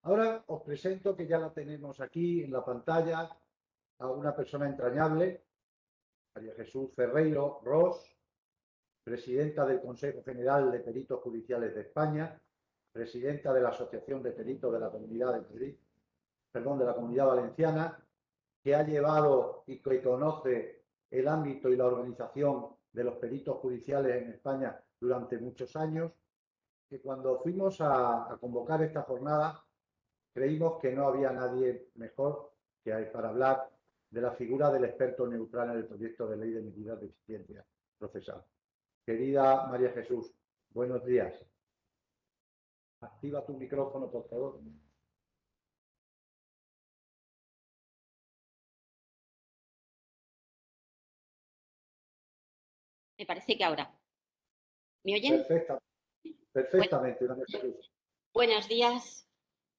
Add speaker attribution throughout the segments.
Speaker 1: Ahora os presento, que ya la tenemos aquí en la pantalla, a una persona entrañable, María Jesús Ferreiro Ros, presidenta del Consejo General de Peritos Judiciales de España, presidenta de la Asociación de Peritos de la Comunidad de Madrid, perdón, de la Comunidad Valenciana, que ha llevado y que conoce el ámbito y la organización de los peritos judiciales en España durante muchos años, que cuando fuimos a convocar esta jornada creímos que no había nadie mejor que para hablar de la figura del experto neutral en el proyecto de ley de medidas de eficiencia procesal. Querida María Jesús, buenos días. Activa tu micrófono, por favor.
Speaker 2: Me parece que ahora. ¿Me oyen?
Speaker 1: Perfectamente, María Jesús.
Speaker 2: Buenos días.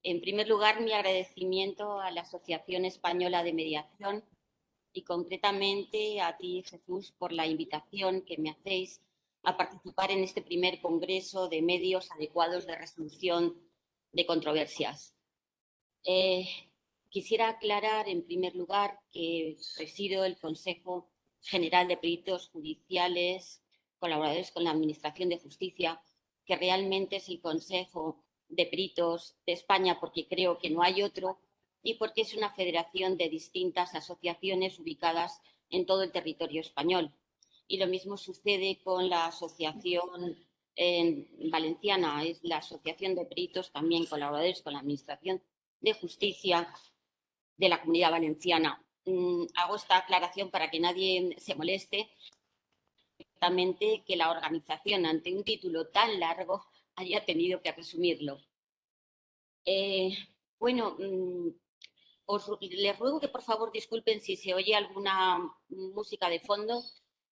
Speaker 2: En primer lugar, mi agradecimiento a la Asociación Española de Mediación y concretamente a ti, Jesús, por la invitación que me hacéis a participar en este primer congreso de medios adecuados de resolución de controversias. Quisiera aclarar, en primer lugar, que presido el Consejo General de Peritos Judiciales, colaboradores con la Administración de Justicia, que realmente es el Consejo de Peritos de España, porque creo que no hay otro y porque es una federación de distintas asociaciones ubicadas en todo el territorio español. Y lo mismo sucede con la asociación valenciana, es la Asociación de Peritos, también colaboradores con la Administración de Justicia de la Comunidad Valenciana. Hago esta aclaración para que nadie se moleste, que la organización, ante un título tan largo, haya tenido que resumirlo. Bueno, les ruego que por favor disculpen si se oye alguna música de fondo,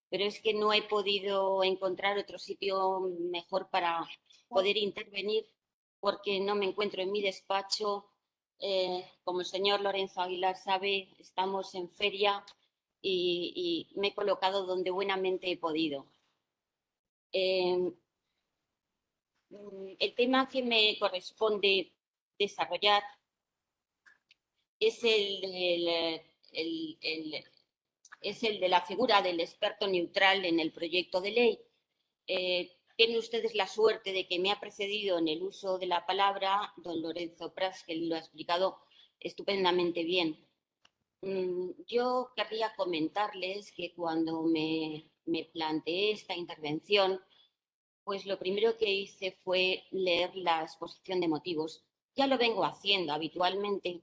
Speaker 2: pero es que no he podido encontrar otro sitio mejor para poder intervenir porque no me encuentro en mi despacho. Como el señor Lorenzo Aguilar sabe, estamos en feria y me he colocado donde buenamente he podido. El tema que me corresponde desarrollar es el de la figura del experto neutral en el proyecto de ley. Tienen ustedes la suerte de que me ha precedido en el uso de la palabra don Lorenzo Prats, que lo ha explicado estupendamente bien. Yo querría comentarles que cuando me planteé esta intervención, pues lo primero que hice fue leer la exposición de motivos. Ya lo vengo haciendo habitualmente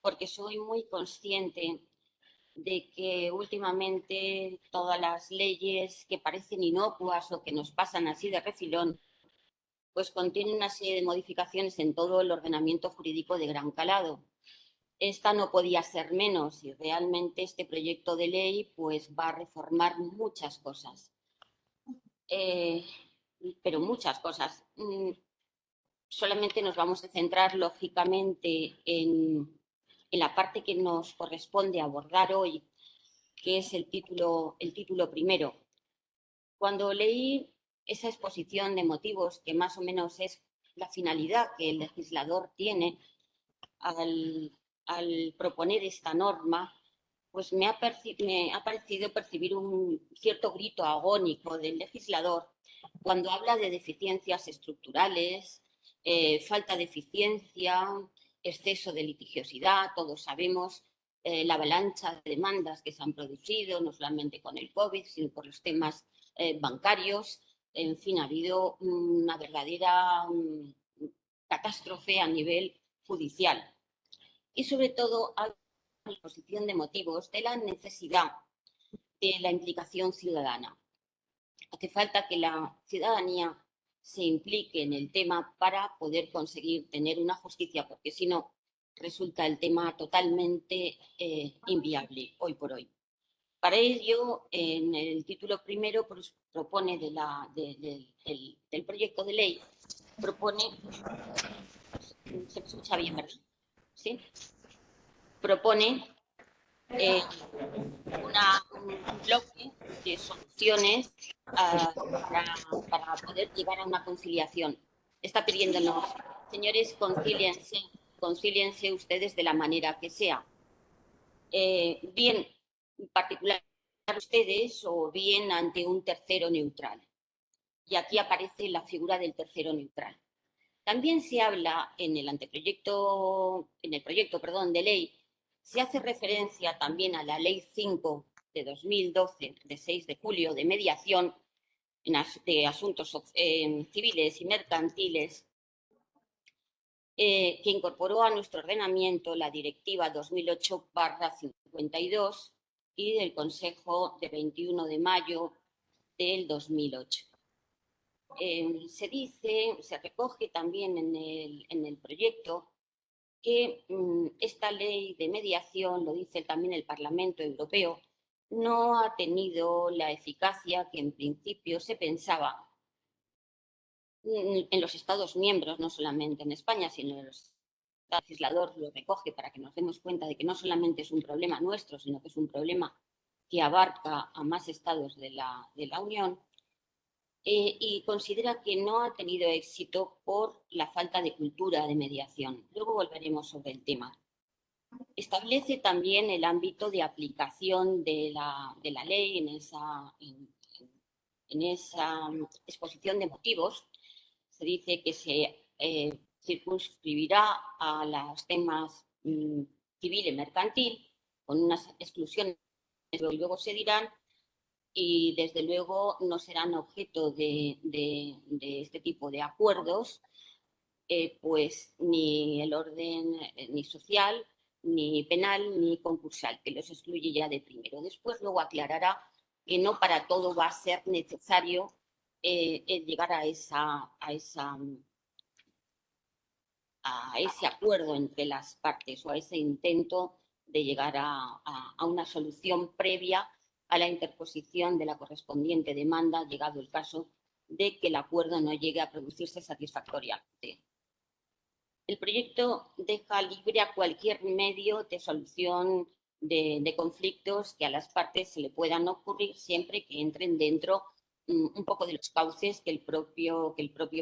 Speaker 2: porque soy muy consciente de que últimamente todas las leyes que parecen inocuas o que nos pasan así de refilón, pues contienen una serie de modificaciones en todo el ordenamiento jurídico de gran calado. Esta no podía ser menos y realmente este proyecto de ley pues va a reformar muchas cosas. Pero muchas cosas. Solamente nos vamos a centrar lógicamente en la parte que nos corresponde abordar hoy, que es el título primero. Cuando leí esa exposición de motivos, que más o menos es la finalidad que el legislador tiene al proponer esta norma, pues me ha parecido percibir un cierto grito agónico del legislador cuando habla de deficiencias estructurales, falta de eficiencia, exceso de litigiosidad. Todos sabemos la avalancha de demandas que se han producido, no solamente con el COVID, sino por los temas bancarios. En fin, ha habido una verdadera catástrofe a nivel judicial. Y sobre todo, hay una exposición de motivos de la necesidad de la implicación ciudadana. Hace falta que la ciudadanía se implique en el tema para poder conseguir tener una justicia, porque si no, resulta el tema totalmente inviable hoy por hoy. Para ello, en el título primero propone del proyecto de ley, propone, se me escucha bien, ¿verdad? ¿Sí? Propone un bloque de soluciones para poder llegar a una conciliación. Está pidiéndonos, señores, concíliense, concíliense ustedes de la manera que sea. Bien particular ustedes o bien ante un tercero neutral. Y aquí aparece la figura del tercero neutral. También se habla en el proyecto de ley, se hace referencia también a la Ley 5 de 2012, de 6 de julio, de mediación de asuntos civiles y mercantiles, que incorporó a nuestro ordenamiento la Directiva 2008/52 y del Consejo de 21 de mayo del 2008. Se recoge también en el proyecto que esta ley de mediación, lo dice también el Parlamento Europeo, no ha tenido la eficacia que en principio se pensaba en los Estados miembros, no solamente en España, sino en los el legislador lo recoge para que nos demos cuenta de que no solamente es un problema nuestro, sino que es un problema que abarca a más estados de la Unión. Y considera que no ha tenido éxito por la falta de cultura de mediación. Luego volveremos sobre el tema. Establece también el ámbito de aplicación de la ley en esa exposición de motivos. Se dice que se circunscribirá a los temas civil y mercantil, con unas exclusiones que luego se dirán, y desde luego no serán objeto de este tipo de acuerdos, pues ni el orden ni social, ni penal, ni concursal, que los excluye ya de primero. Después luego aclarará que no para todo va a ser necesario llegar a ese acuerdo entre las partes o a ese intento de llegar a una solución previa a la interposición de la correspondiente demanda, llegado el caso de que el acuerdo no llegue a producirse satisfactoriamente. El proyecto deja libre a cualquier medio de solución de conflictos que a las partes se le puedan ocurrir, siempre que entren dentro un poco de los cauces que el propio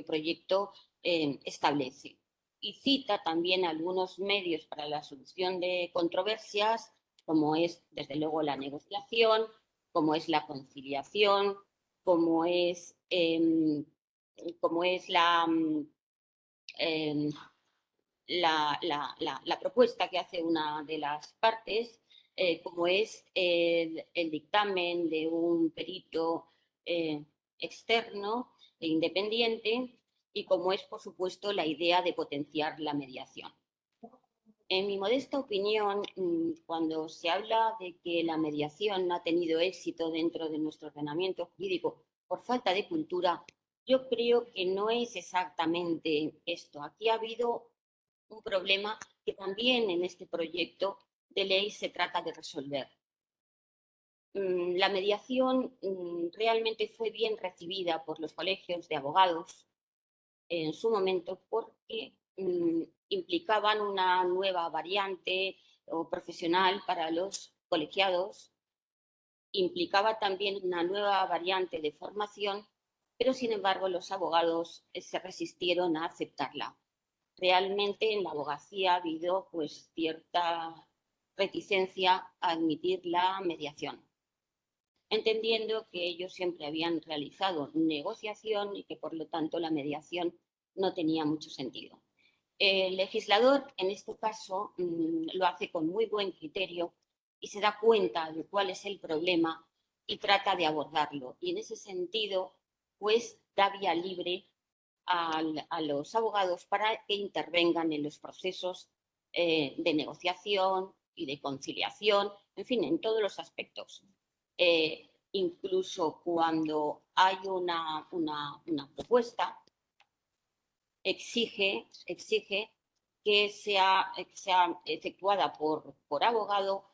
Speaker 2: proyecto establece. Y cita también algunos medios para la solución de controversias, como es, desde luego, la negociación, como es la conciliación, como es la propuesta que hace una de las partes, como es el dictamen de un perito externo e independiente, y como es, por supuesto, la idea de potenciar la mediación. En mi modesta opinión, cuando se habla de que la mediación no ha tenido éxito dentro de nuestro ordenamiento jurídico por falta de cultura, yo creo que no es exactamente esto. Aquí ha habido un problema que también en este proyecto de ley se trata de resolver. La mediación realmente fue bien recibida por los colegios de abogados en su momento porque implicaban una nueva variante o profesional para los colegiados, implicaba también una nueva variante de formación, pero sin embargo los abogados se resistieron a aceptarla. Realmente en la abogacía ha habido pues cierta reticencia a admitir la mediación, entendiendo que ellos siempre habían realizado negociación y que por lo tanto la mediación no tenía mucho sentido. El legislador en este caso lo hace con muy buen criterio y se da cuenta de cuál es el problema y trata de abordarlo. Y en ese sentido, pues da vía libre a los abogados para que intervengan en los procesos de negociación y de conciliación, en fin, en todos los aspectos. Incluso cuando hay una propuesta, exige que sea efectuada por abogado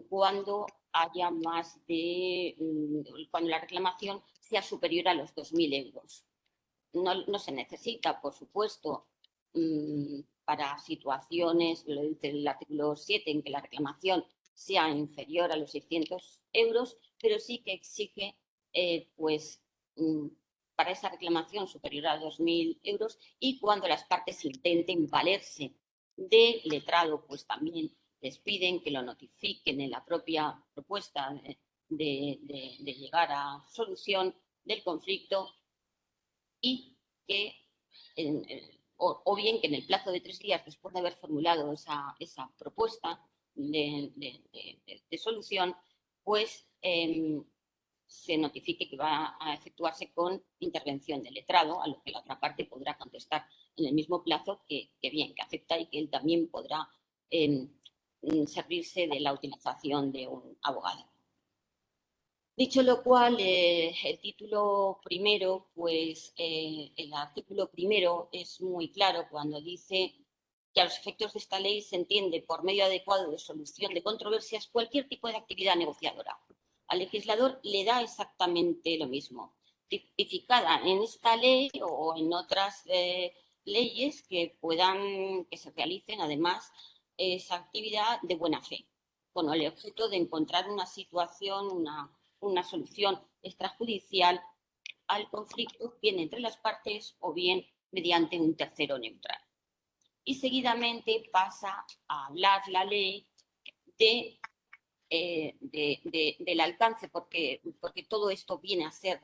Speaker 2: cuando haya cuando la reclamación sea superior a los 2.000 euros. No se necesita, por supuesto, para situaciones, lo dice el artículo 7, en que la reclamación sea inferior a los 600 euros, pero sí que exige, para esa reclamación superior a 2.000 euros y cuando las partes intenten valerse de letrado, pues también les piden que lo notifiquen en la propia propuesta de llegar a solución del conflicto y que, o bien que en el plazo de 3 días después de haber formulado esa propuesta de solución, pues se notifique que va a efectuarse con intervención del letrado, a lo que la otra parte podrá contestar en el mismo plazo que bien, que acepta y que él también podrá servirse de la utilización de un abogado. Dicho lo cual, el título primero, pues el artículo primero es muy claro cuando dice que a los efectos de esta ley se entiende por medio adecuado de solución de controversias cualquier tipo de actividad negociadora. Al legislador le da exactamente lo mismo, tipificada en esta ley o en otras leyes que se realicen además esa actividad de buena fe, con el objeto de encontrar una situación, una solución extrajudicial al conflicto, bien entre las partes o bien mediante un tercero neutral. Y seguidamente pasa a hablar la ley del alcance, porque todo esto viene a ser,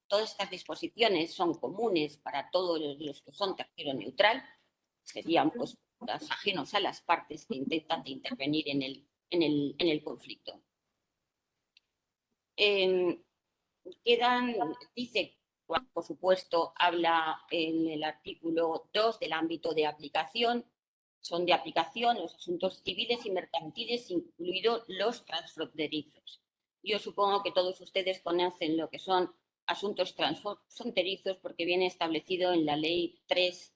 Speaker 2: todas estas disposiciones son comunes para todos los que son tercero neutral, serían pues ajenos a las partes que intentan intervenir en el conflicto. Dice, por supuesto, habla en el artículo 2 del ámbito de aplicación. Son de aplicación los asuntos civiles y mercantiles, incluidos los transfronterizos. Yo supongo que todos ustedes conocen lo que son asuntos transfronterizos porque viene establecido en la ley 3,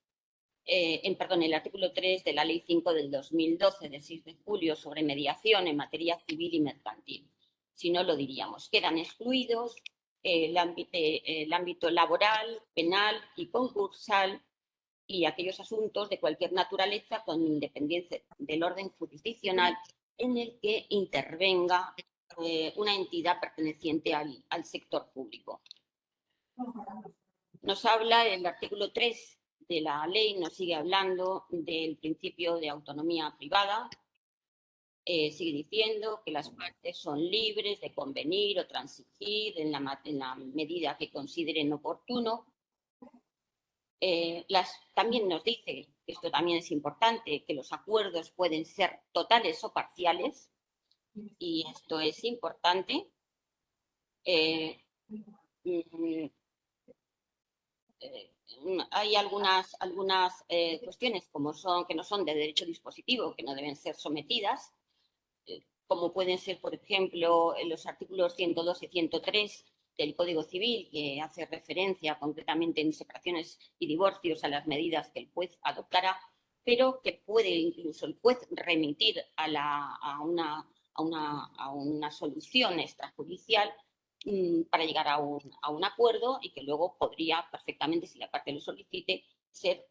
Speaker 2: el artículo 3 de la ley 5 del 2012, del 6 de julio, sobre mediación en materia civil y mercantil. Si no, lo diríamos. Quedan excluidos el ámbito laboral, penal y concursal y aquellos asuntos de cualquier naturaleza con independencia del orden jurisdiccional en el que intervenga una entidad perteneciente al sector público. Nos habla el artículo 3 de la ley, nos sigue hablando del principio de autonomía privada. Sigue diciendo que las partes son libres de convenir o transigir en la medida que consideren oportuno. También nos dice, esto también es importante, que los acuerdos pueden ser totales o parciales, y esto es importante. Hay algunas cuestiones que no son de derecho dispositivo, que no deben ser sometidas, como pueden ser, por ejemplo, los artículos 102 y 103 del Código Civil, que hace referencia concretamente en separaciones y divorcios a las medidas que el juez adoptará, pero que puede incluso el juez remitir a una solución extrajudicial para llegar a un acuerdo y que luego podría perfectamente, si la parte lo solicite, ser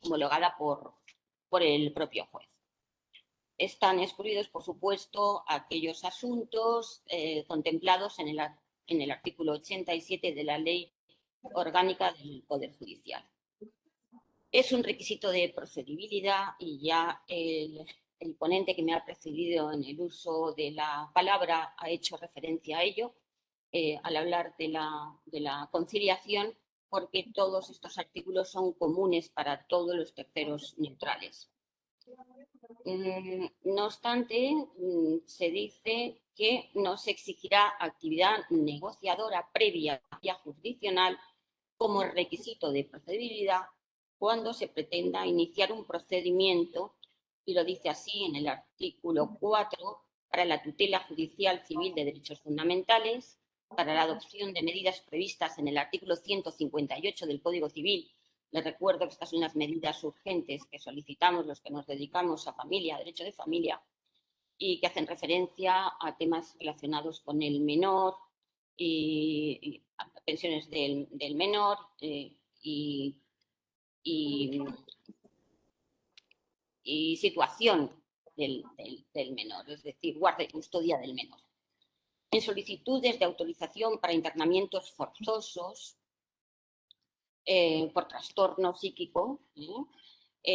Speaker 2: homologada por el propio juez. Están excluidos, por supuesto, aquellos asuntos contemplados en el artículo 87 de la Ley Orgánica del Poder Judicial. Es un requisito de procedibilidad y ya el ponente que me ha precedido en el uso de la palabra ha hecho referencia a ello al hablar de la conciliación, porque todos estos artículos son comunes para todos los terceros neutrales. No obstante, se dice que no se exigirá actividad negociadora previa vía jurisdiccional como requisito de procedibilidad cuando se pretenda iniciar un procedimiento, y lo dice así en el artículo 4, para la tutela judicial civil de derechos fundamentales, para la adopción de medidas previstas en el artículo 158 del Código Civil. Les recuerdo que estas son las medidas urgentes que solicitamos los que nos dedicamos a familia, a derecho de familia, y que hacen referencia a temas relacionados con el menor y a pensiones del menor y situación del menor, es decir, guarda y custodia del menor. En solicitudes de autorización para internamientos forzosos por trastorno psíquico,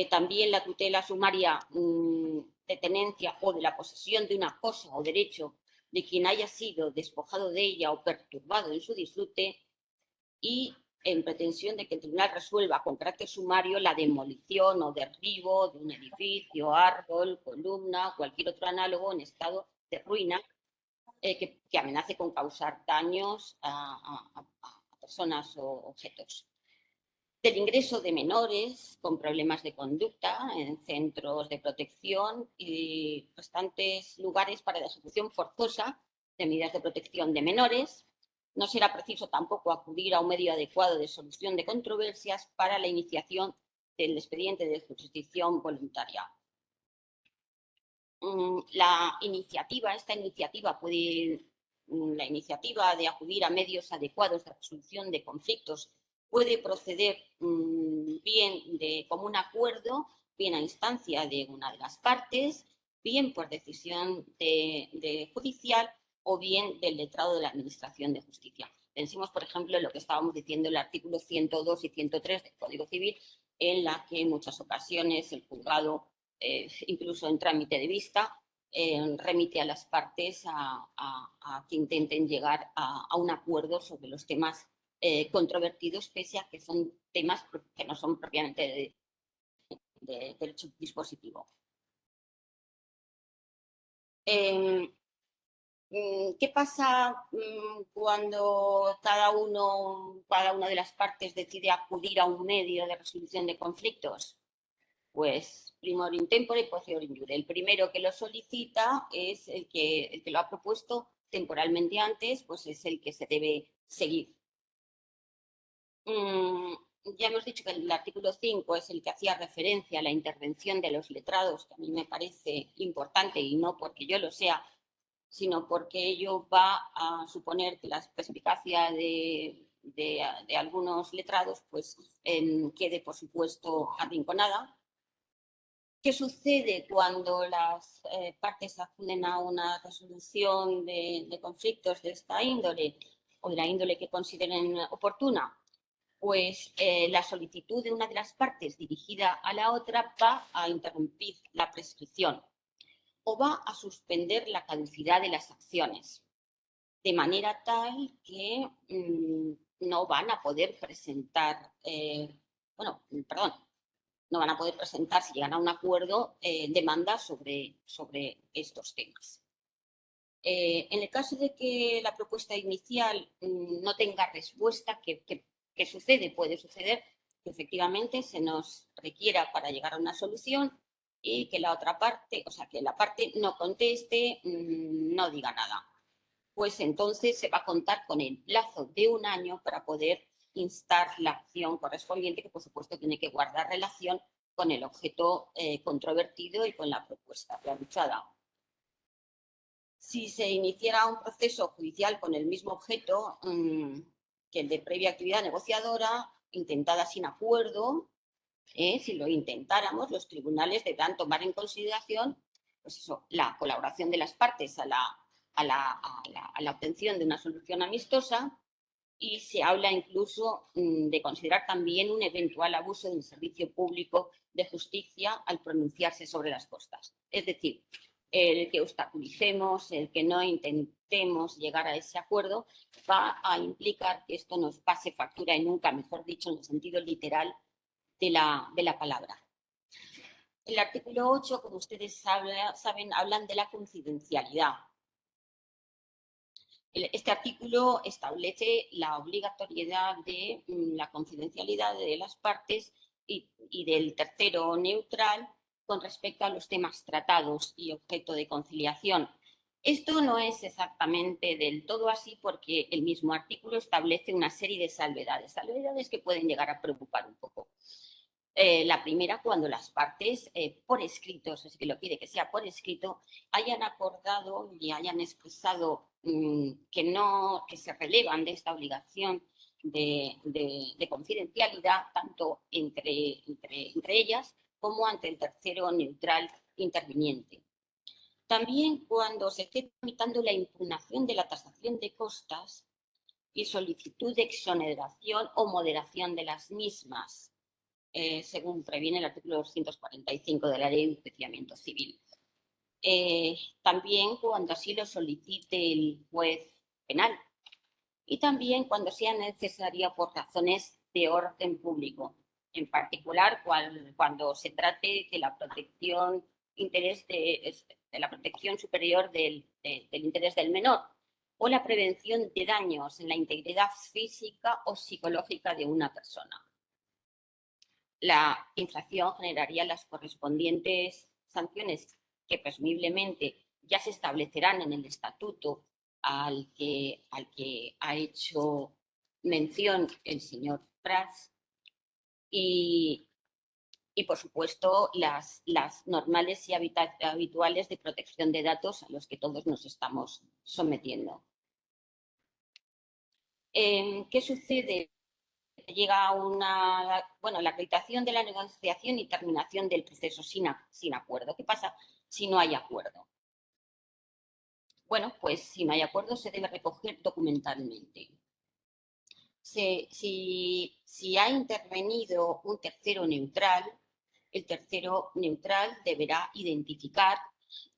Speaker 2: También la tutela sumaria de tenencia o de la posesión de una cosa o derecho de quien haya sido despojado de ella o perturbado en su disfrute, y en pretensión de que el tribunal resuelva con carácter sumario la demolición o derribo de un edificio, árbol, columna, cualquier otro análogo en estado de ruina que amenace con causar daños a personas o objetos. Del ingreso de menores con problemas de conducta en centros de protección y restantes lugares para la ejecución forzosa de medidas de protección de menores. No será preciso tampoco acudir a un medio adecuado de solución de controversias para la iniciación del expediente de jurisdicción voluntaria. La iniciativa de acudir a medios adecuados de resolución de conflictos puede proceder bien de común acuerdo, bien a instancia de una de las partes, bien por decisión de judicial o bien del letrado de la Administración de Justicia. Pensemos, por ejemplo, en lo que estábamos diciendo en el artículo 102 y 103 del Código Civil, en la que en muchas ocasiones el juzgado, incluso en trámite de vista, remite a las partes a que intenten llegar a un acuerdo sobre los temas controvertidos, pese a que son temas que no son propiamente de derecho dispositivo. ¿Qué pasa cuando cada una de las partes decide acudir a un medio de resolución de conflictos? Pues primor in tempore y posterior in iure. El primero que lo solicita es el que lo ha propuesto temporalmente antes, pues es el que se debe seguir. Ya hemos dicho que el artículo 5 es el que hacía referencia a la intervención de los letrados, que a mí me parece importante, y no porque yo lo sea, sino porque ello va a suponer que la perspicacia de algunos letrados pues quede, por supuesto, arrinconada. ¿Qué sucede cuando las partes acuden a una resolución de conflictos de esta índole o de la índole que consideren oportuna? Pues la solicitud de una de las partes dirigida a la otra va a interrumpir la prescripción o va a suspender la caducidad de las acciones, de manera tal que no van a poder presentar, no van a poder presentar, si llegan a un acuerdo, demandas sobre estos temas. En el caso de que la propuesta inicial no tenga respuesta, ¿qué sucede? Puede suceder que efectivamente se nos requiera para llegar a una solución y que la otra parte, o sea, que la parte no conteste, no diga nada. Pues entonces se va a contar con el plazo de 1 año para poder instar la acción correspondiente, que por supuesto tiene que guardar relación con el objeto controvertido y con la propuesta realizada. Si se iniciara un proceso judicial con el mismo objeto que el de previa actividad negociadora, intentada sin acuerdo, si lo intentáramos, los tribunales deberán tomar en consideración pues eso, la colaboración de las partes a la obtención de una solución amistosa, y se habla incluso de considerar también un eventual abuso del servicio público de justicia al pronunciarse sobre las costas. Es decir, el que obstaculicemos, el que no intentemos llegar a ese acuerdo, va a implicar que esto nos pase factura y nunca, mejor dicho, en el sentido literal de la palabra. El artículo 8, como ustedes saben, hablan de la confidencialidad. Este artículo establece la obligatoriedad de la confidencialidad de las partes y del tercero neutral con respecto a los temas tratados y objeto de conciliación. Esto no es exactamente del todo así, porque el mismo artículo establece una serie de salvedades que pueden llegar a preocupar un poco. La primera, cuando las partes por escrito, eso sí que lo pide que sea por escrito, hayan acordado y hayan expresado que se relevan de esta obligación de confidencialidad, tanto entre ellas como ante el tercero neutral interviniente. También cuando se esté tramitando la impugnación de la tasación de costas y solicitud de exoneración o moderación de las mismas. según previene el artículo 245 de la Ley de Enjuiciamiento Civil. También cuando así lo solicite el juez penal y también cuando sea necesaria por razones de orden público, en particular cuando se trate de la protección de la protección superior del interés del menor o la prevención de daños en la integridad física o psicológica de una persona. La infracción generaría las correspondientes sanciones que presumiblemente ya se establecerán en el estatuto al que ha hecho mención el señor Prats y por supuesto, las normales y habituales de protección de datos a los que todos nos estamos sometiendo. ¿Qué sucede? Llega la acreditación de la negociación y terminación del proceso sin acuerdo. ¿Qué pasa si no hay acuerdo? Bueno, pues si no hay acuerdo se debe recoger documentalmente. Si ha intervenido un tercero neutral, el tercero neutral deberá identificar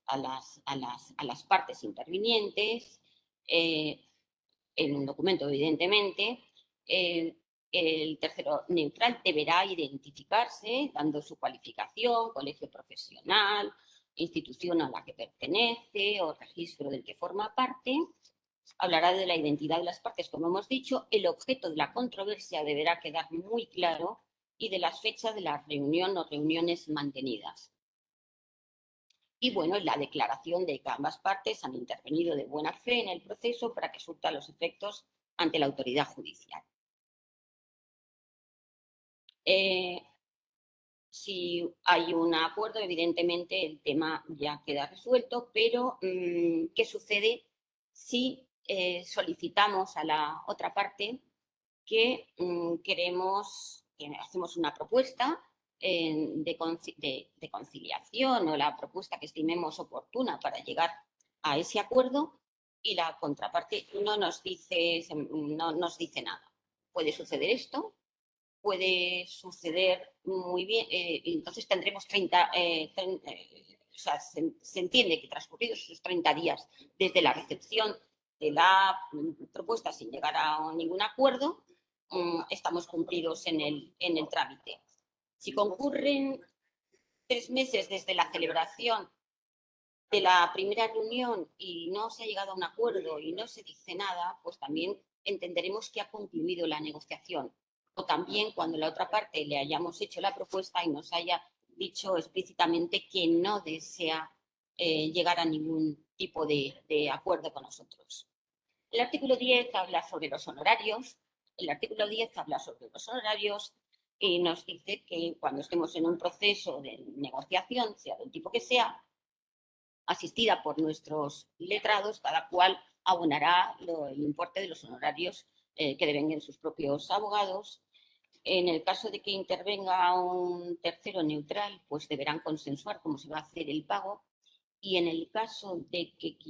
Speaker 2: a las partes intervinientes en un documento, evidentemente. El tercero neutral deberá identificarse dando su cualificación, colegio profesional, institución a la que pertenece o registro del que forma parte. Hablará de la identidad de las partes, como hemos dicho. El objeto de la controversia deberá quedar muy claro y de las fechas de la reunión o reuniones mantenidas. Y bueno, la declaración de que ambas partes han intervenido de buena fe en el proceso para que surta los efectos ante la autoridad judicial. Si hay un acuerdo, evidentemente el tema ya queda resuelto, pero ¿qué sucede si solicitamos a la otra parte que hacemos una propuesta de conciliación o la propuesta que estimemos oportuna para llegar a ese acuerdo y la contraparte no nos dice nada? Puede suceder esto. Puede suceder muy bien, entonces tendremos 30, o sea, se entiende que transcurridos esos 30 días desde la recepción de la propuesta sin llegar a ningún acuerdo, estamos cumplidos en el trámite. Si concurren 3 meses desde la celebración de la primera reunión y no se ha llegado a un acuerdo y no se dice nada, pues también entenderemos que ha concluido la negociación. O también cuando la otra parte le hayamos hecho la propuesta y nos haya dicho explícitamente que no desea llegar a ningún tipo de acuerdo con nosotros. El artículo 10 habla sobre los honorarios. El artículo 10 habla sobre los honorarios y nos dice que cuando estemos en un proceso de negociación, sea del tipo que sea, asistida por nuestros letrados, cada cual abonará el importe de los honorarios que devenguen sus propios abogados. En el caso de que intervenga un tercero neutral, pues deberán consensuar cómo se va a hacer el pago. Y en el caso de que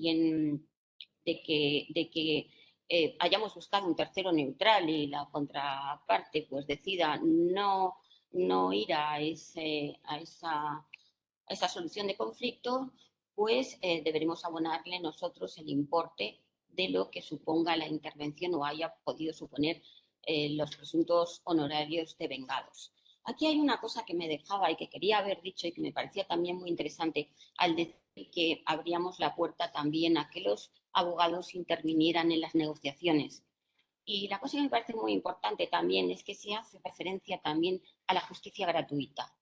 Speaker 2: hayamos buscado un tercero neutral y la contraparte pues decida no ir a esa solución de conflicto, pues deberemos abonarle nosotros el importe de lo que suponga la intervención o haya podido suponer los presuntos honorarios devengados. Aquí hay una cosa que me dejaba y que quería haber dicho y que me parecía también muy interesante al decir que abríamos la puerta también a que los abogados intervinieran en las negociaciones. Y la cosa que me parece muy importante también es que se hace referencia también a la justicia gratuita.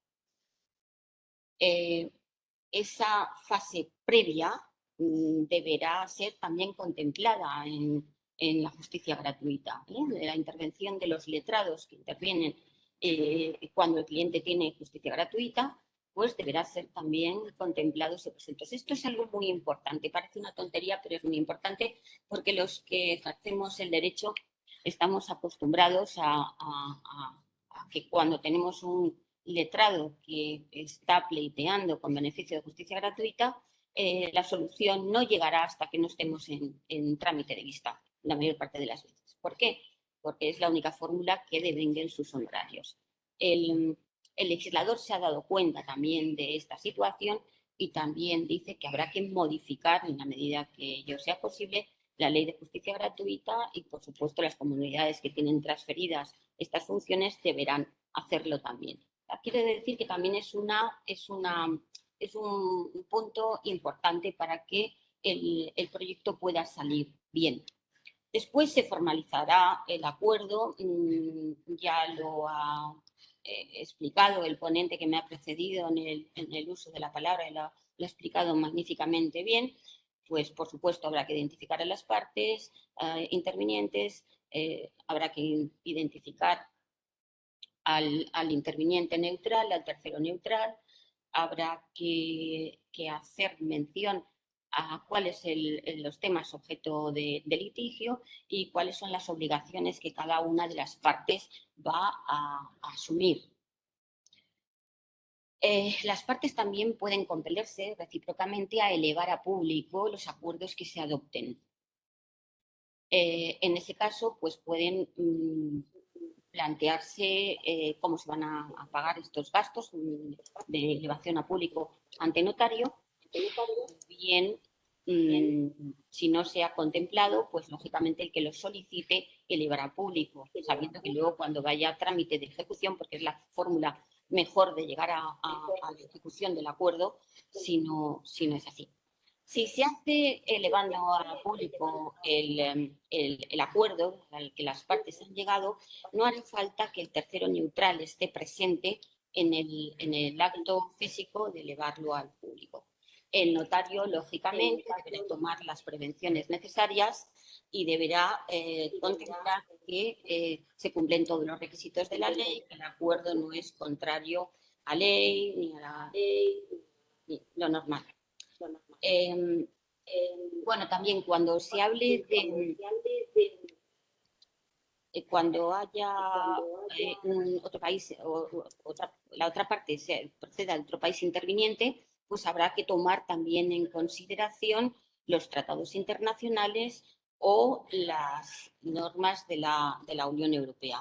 Speaker 2: Esa fase previa deberá ser también contemplada en la justicia gratuita, de la intervención de los letrados que intervienen cuando el cliente tiene justicia gratuita, pues deberá ser también contemplado ese proceso. Entonces, esto es algo muy importante, parece una tontería, pero es muy importante porque los que ejercemos el derecho estamos acostumbrados a que cuando tenemos un letrado que está pleiteando con beneficio de justicia gratuita, la solución no llegará hasta que no estemos en trámite de vista la mayor parte de las veces. ¿Por qué? Porque es la única fórmula que devenguen sus honorarios. El legislador se ha dado cuenta también de esta situación y también dice que habrá que modificar, en la medida que ello sea posible, la Ley de Justicia Gratuita y, por supuesto, las comunidades que tienen transferidas estas funciones deberán hacerlo también. Quiere decir que también es un punto importante para que el proyecto pueda salir bien. Después se formalizará el acuerdo, ya lo ha explicado el ponente que me ha precedido en el uso de la palabra, lo ha explicado magníficamente bien. Pues, por supuesto, habrá que identificar a las partes intervinientes, habrá que identificar al interviniente neutral, al tercero neutral, habrá que hacer mención a cuáles son los temas objeto de litigio y cuáles son las obligaciones que cada una de las partes va a asumir. Las partes también pueden compelerse recíprocamente a elevar a público los acuerdos que se adopten. En ese caso, pues pueden plantearse cómo se van a pagar estos gastos de elevación a público ante notario. Bien, si no se ha contemplado, pues lógicamente el que lo solicite elevará a público, sabiendo que luego cuando vaya a trámite de ejecución, porque es la fórmula mejor de llegar a la ejecución del acuerdo, si no es así. Si se hace elevando a público el acuerdo al que las partes han llegado, no hará falta que el tercero neutral esté presente en el acto físico de elevarlo al público. El notario, lógicamente, deberá tomar las prevenciones necesarias y deberá contemplar que se cumplen todos los requisitos de la ley, que el acuerdo no es contrario a ley ni a la ley, ni lo normal. Bueno, también cuando se hable de cuando haya otro país o la otra parte proceda a otro país interviniente, pues habrá que tomar también en consideración los tratados internacionales o las normas de la Unión Europea.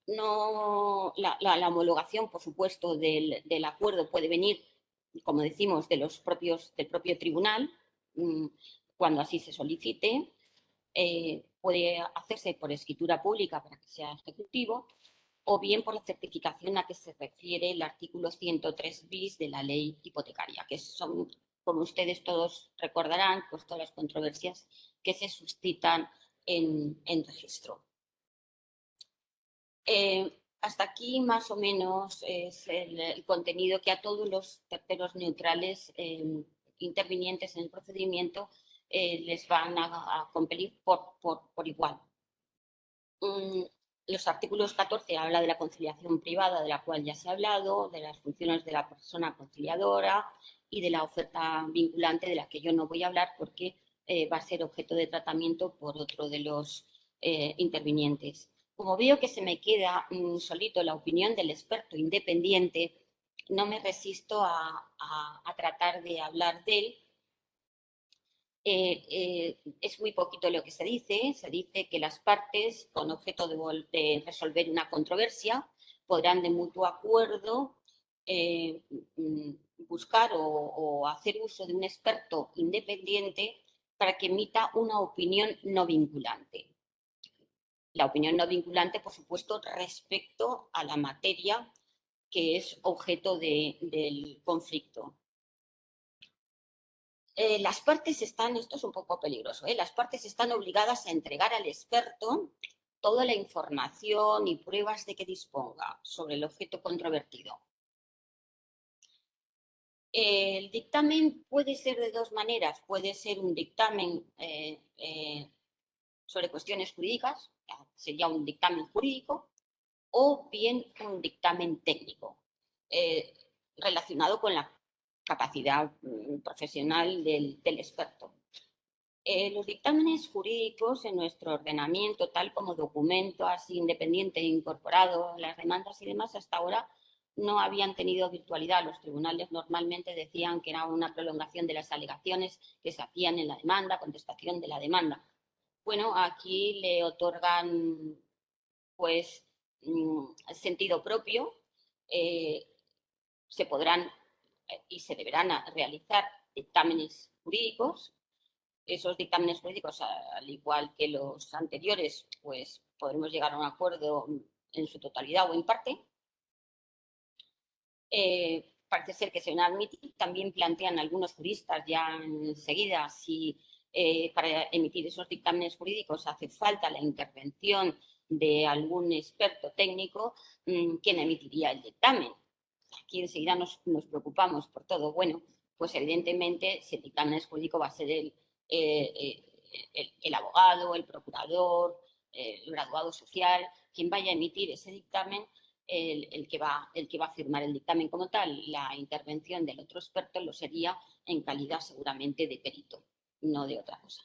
Speaker 2: No, la homologación, por supuesto, del acuerdo puede venir, como decimos, del propio tribunal, cuando así se solicite. Puede hacerse por escritura pública para que sea ejecutivo, o bien por la certificación a que se refiere el artículo 103 bis de la ley hipotecaria, que son, como ustedes todos recordarán, pues todas las controversias que se suscitan en registro. Hasta aquí más o menos es el contenido que a todos los terceros neutrales intervinientes en el procedimiento les van a compelir por igual. Los artículos 14 habla de la conciliación privada, de la cual ya se ha hablado, de las funciones de la persona conciliadora y de la oferta vinculante, de la que yo no voy a hablar porque va a ser objeto de tratamiento por otro de los intervinientes. Como veo que se me queda solito la opinión del experto independiente, no me resisto a tratar de hablar de él. Es muy poquito lo que se dice que las partes, con objeto de resolver una controversia, podrán de mutuo acuerdo buscar o hacer uso de un experto independiente para que emita una opinión no vinculante. La opinión no vinculante, por supuesto, respecto a la materia que es objeto del conflicto. Las partes están, esto es un poco peligroso, las partes están obligadas a entregar al experto toda la información y pruebas de que disponga sobre el objeto controvertido. El dictamen puede ser de dos maneras. Puede ser un dictamen sobre cuestiones jurídicas, sería un dictamen jurídico, o bien un dictamen técnico relacionado con la capacidad profesional del experto. Los dictámenes jurídicos en nuestro ordenamiento, tal como documento así independiente e incorporado, las demandas y demás, hasta ahora no habían tenido virtualidad. Los tribunales normalmente decían que era una prolongación de las alegaciones que se hacían en la demanda, contestación de la demanda. bueno, aquí le otorgan pues sentido propio, se podrán y se deberán realizar dictámenes jurídicos. Esos dictámenes jurídicos, al igual que los anteriores, pues podremos llegar a un acuerdo en su totalidad o en parte. Parece ser que se van a admitir. También plantean algunos juristas ya enseguida si para emitir esos dictámenes jurídicos hace falta la intervención de algún experto técnico, quien emitiría el dictamen. Aquí enseguida nos preocupamos por todo. Bueno, pues evidentemente si el dictamen es jurídico va a ser el abogado, el procurador, el graduado social, quien vaya a emitir ese dictamen, el que va a firmar el dictamen como tal. La intervención del otro experto lo sería en calidad seguramente de perito, no de otra cosa.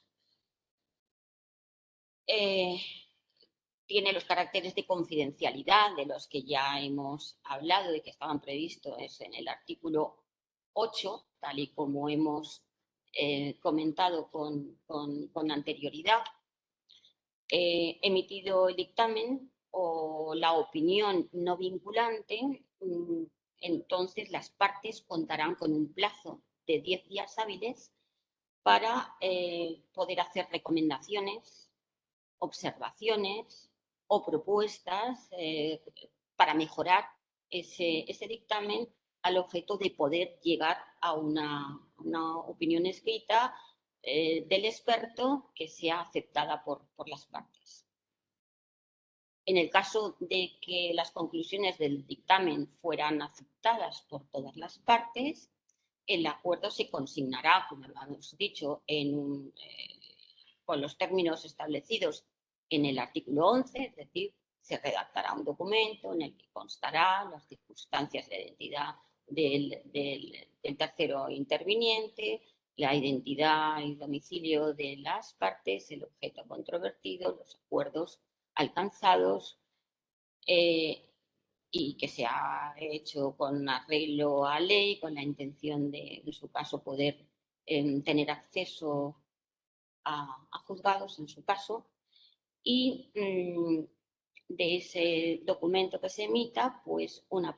Speaker 2: Tiene los caracteres de confidencialidad de los que ya hemos hablado y que estaban previstos en el artículo 8, tal y como hemos comentado con anterioridad. Emitido el dictamen o la opinión no vinculante, entonces las partes contarán con un plazo de 10 días hábiles para poder hacer recomendaciones, observaciones o propuestas para mejorar ese dictamen, al objeto de poder llegar a una opinión escrita del experto que sea aceptada por las partes. En el caso de que las conclusiones del dictamen fueran aceptadas por todas las partes, el acuerdo se consignará, como hemos dicho, con los términos establecidos en el artículo 11, es decir, se redactará un documento en el que constará las circunstancias de identidad del tercero interviniente, la identidad y domicilio de las partes, el objeto controvertido, los acuerdos alcanzados, y que se ha hecho con arreglo a ley, con la intención de, en su caso, poder tener acceso a juzgados, en su caso, y de ese documento que se emita, pues una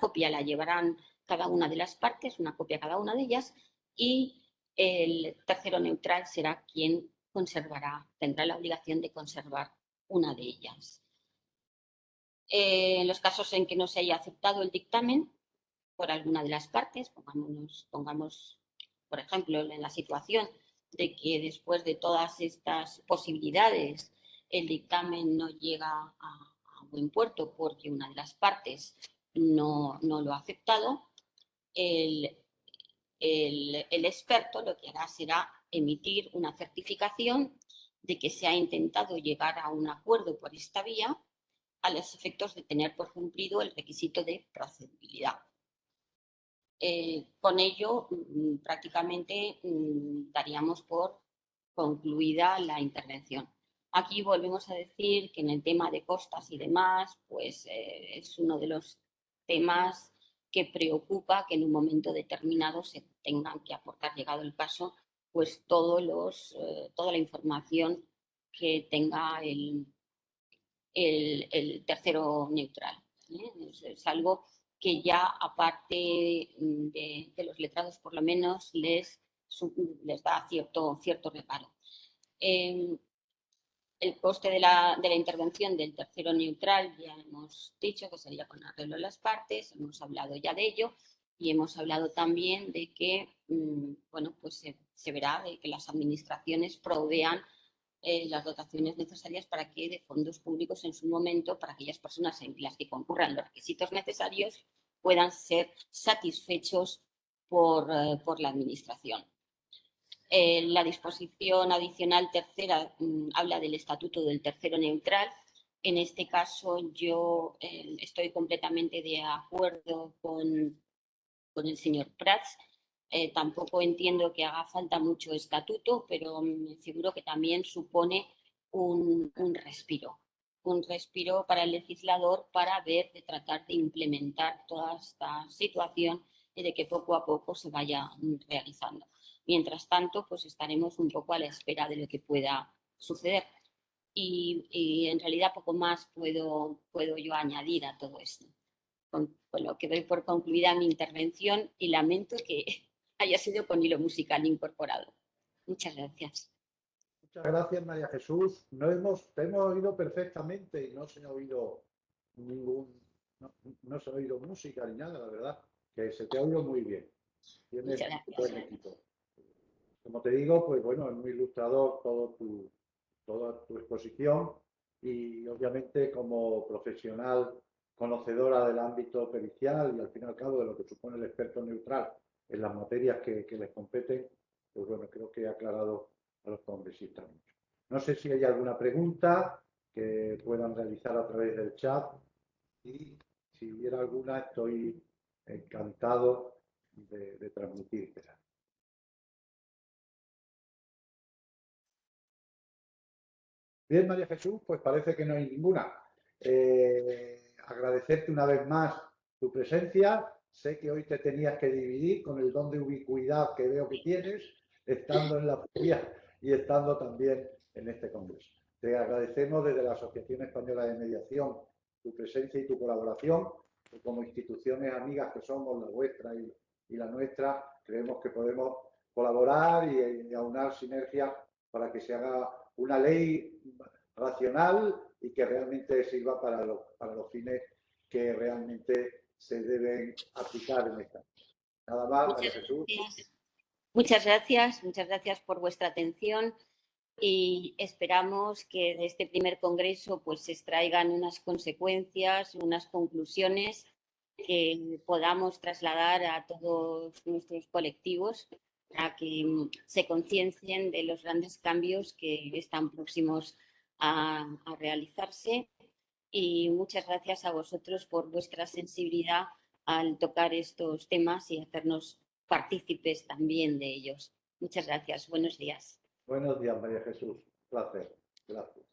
Speaker 2: copia la llevarán cada una de las partes, una copia cada una de ellas, y el tercero neutral será quien tendrá la obligación de conservar una de ellas. En los casos en que no se haya aceptado el dictamen por alguna de las partes, pongamos, por ejemplo, en la situación de que después de todas estas posibilidades el dictamen no llega a buen puerto porque una de las partes no lo ha aceptado, el experto lo que hará será emitir una certificación de que se ha intentado llegar a un acuerdo por esta vía, a los efectos de tener por cumplido el requisito de procedibilidad. Con ello, prácticamente daríamos por concluida la intervención. Aquí volvemos a decir que en el tema de costas y demás, pues es uno de los temas que preocupa que en un momento determinado se tengan que aportar, llegado el caso, pues toda la información que tenga el tercero neutral. Es algo que ya, aparte de los letrados, por lo menos les da cierto reparo. El coste de la intervención del tercero neutral ya hemos dicho que sería con arreglo de las partes, hemos hablado ya de ello, y hemos hablado también de que bueno, pues se verá de que las administraciones provean las dotaciones necesarias para que de fondos públicos en su momento, para aquellas personas en las que concurran los requisitos necesarios, puedan ser satisfechos por la administración. La disposición adicional tercera habla del estatuto del tercero neutral. En este caso yo estoy completamente de acuerdo con el señor Prats. Tampoco entiendo que haga falta mucho estatuto, pero me figuro que también supone un respiro para el legislador para ver, de tratar de implementar toda esta situación y de que poco a poco se vaya realizando. Mientras tanto, pues estaremos un poco a la espera de lo que pueda suceder. Y en realidad poco más puedo yo añadir a todo esto. Con lo que doy por concluida mi intervención y lamento que haya sido con hilo musical incorporado. Muchas gracias.
Speaker 1: Muchas gracias, María Jesús. Te hemos oído perfectamente y no se ha oído no se ha oído música ni nada, la verdad, que se te ha oído muy bien. Tienes
Speaker 2: Muchas
Speaker 1: un buen
Speaker 2: gracias.
Speaker 1: equipo. Como te digo, pues bueno, es muy ilustrador toda tu exposición y obviamente como profesional conocedora del ámbito pericial y al fin y al cabo de lo que supone el experto neutral en las materias que les competen, pues bueno, creo que he aclarado a los congresistas mucho. No sé si hay alguna pregunta que puedan realizar a través del chat y si hubiera alguna estoy encantado de transmitírtela. Bien, María Jesús, pues parece que no hay ninguna. Agradecerte una vez más tu presencia. Sé que hoy te tenías que dividir con el don de ubicuidad que veo que tienes, estando en la feria y estando también en este congreso. Te agradecemos desde la Asociación Española de Mediación tu presencia y tu colaboración. Como instituciones amigas que somos, la vuestra y la nuestra, creemos que podemos colaborar y aunar sinergias para que se haga una ley racional y que realmente sirva para los fines que realmente se deben aplicar en esta. Nada más, María Jesús.
Speaker 2: Muchas gracias por vuestra atención y esperamos que de este primer congreso pues se extraigan unas consecuencias, unas conclusiones que podamos trasladar a todos nuestros colectivos para que se conciencien de los grandes cambios que están próximos a realizarse. Y muchas gracias a vosotros por vuestra sensibilidad al tocar estos temas y hacernos partícipes también de ellos. Muchas gracias. Buenos días.
Speaker 1: Buenos días, María Jesús. Un placer. Gracias.